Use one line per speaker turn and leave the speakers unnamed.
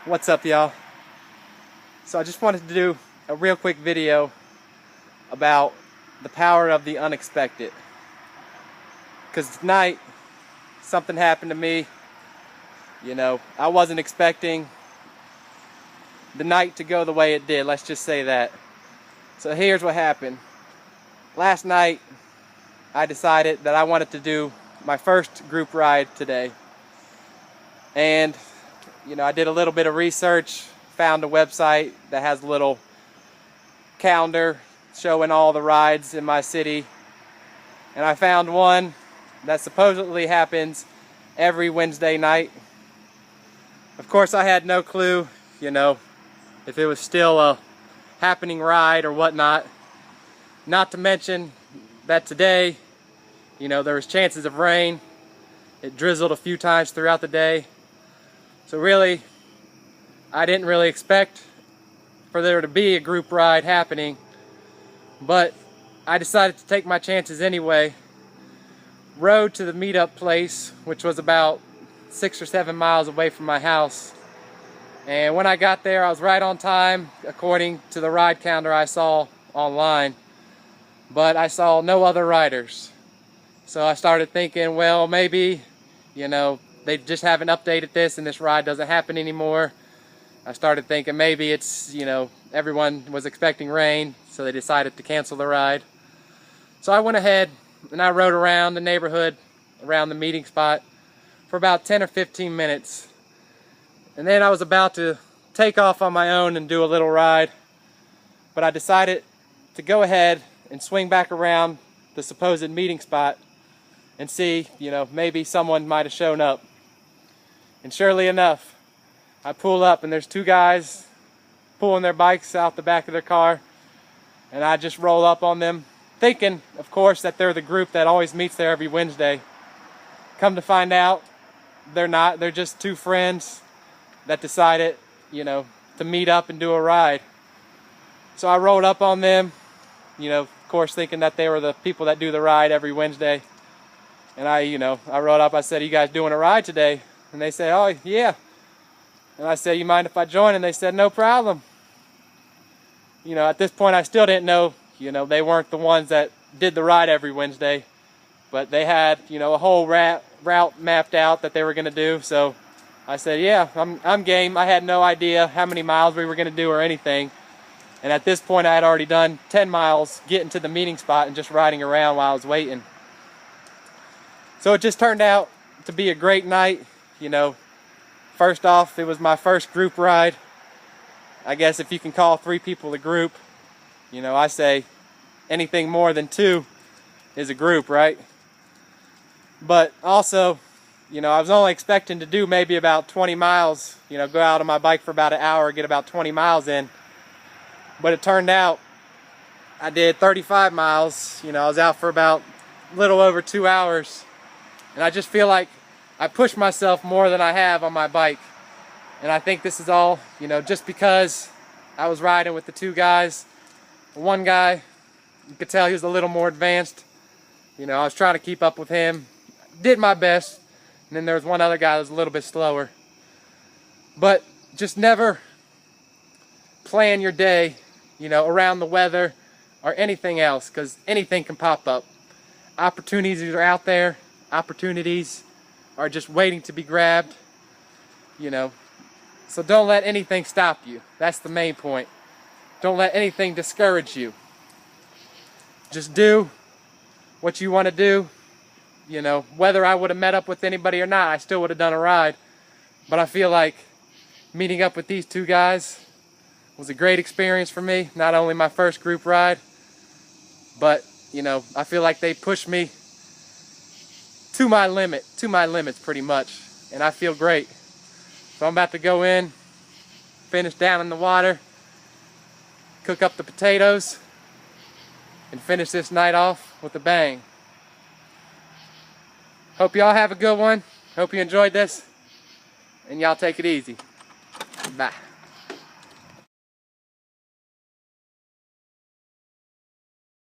What's up, y'all? So I just wanted to do a real quick video about the power of the unexpected, because tonight something happened to me. I wasn't expecting the night to go the way it did, let's just say that. So here's what happened. Last night I decided that I wanted to do my first group ride today, and I did a little bit of research, found a website that has a little calendar showing all the rides in my city, and I found one that supposedly happens every Wednesday night. Of course, I had no clue, if it was still a happening ride or whatnot. Not to mention that today, there was chances of rain. It drizzled a few times throughout the day. So really, I didn't really expect for there to be a group ride happening, but I decided to take my chances anyway. Rode to the meetup place, which was about 6 or 7 miles away from my house. And when I got there, I was right on time according to the ride calendar I saw online, but I saw no other riders. So I started thinking, well, maybe, they just haven't updated this and this ride doesn't happen anymore. I started thinking maybe it's, everyone was expecting rain, so they decided to cancel the ride. So I went ahead and I rode around the neighborhood, around the meeting spot for about 10 or 15 minutes. And then I was about to take off on my own and do a little ride, but I decided to go ahead and swing back around the supposed meeting spot and see, maybe someone might have shown up. And surely enough, I pull up and there's two guys pulling their bikes out the back of their car, and I just roll up on them, thinking, of course, that they're the group that always meets there every Wednesday. Come to find out, they're not. They're just two friends that decided, to meet up and do a ride. So I rolled up on them, of course, thinking that they were the people that do the ride every Wednesday. And I rolled up, I said, "Are you guys doing a ride today?" And they said, "Oh, yeah." And I said, "You mind if I join?" And they said, "No problem." At this point, I still didn't know, they weren't the ones that did the ride every Wednesday. But they had, a whole route mapped out that they were going to do. So I said, "Yeah, I'm game." I had no idea how many miles we were going to do or anything. And at this point, I had already done 10 miles getting to the meeting spot and just riding around while I was waiting. So it just turned out to be a great night. First off, it was my first group ride. I guess if you can call 3 people a group, I say anything more than 2 is a group, right? But also, I was only expecting to do maybe about 20 miles, go out on my bike for about an hour, get about 20 miles in. But it turned out I did 35 miles. I was out for about a little over 2 hours. And I just feel like I push myself more than I have on my bike. And I think this is all, just because I was riding with the 2 guys. One guy, you could tell he was a little more advanced. I was trying to keep up with him. Did my best. And then there was one other guy that was a little bit slower. But just never plan your day, around the weather or anything else, because anything can pop up. Opportunities are out there. Opportunities are just waiting to be grabbed, So don't let anything stop you. That's the main point. Don't let anything discourage you. Just do what you want to do. Whether I would have met up with anybody or not, I still would have done a ride. But I feel like meeting up with these 2 guys was a great experience for me. Not only my first group ride, but, I feel like they pushed me to my limits pretty much. And I feel great. So I'm about to go in, finish down in the water, cook up the potatoes, and finish this night off with a bang. Hope y'all have a good one. Hope you enjoyed this. And y'all take it easy. Bye.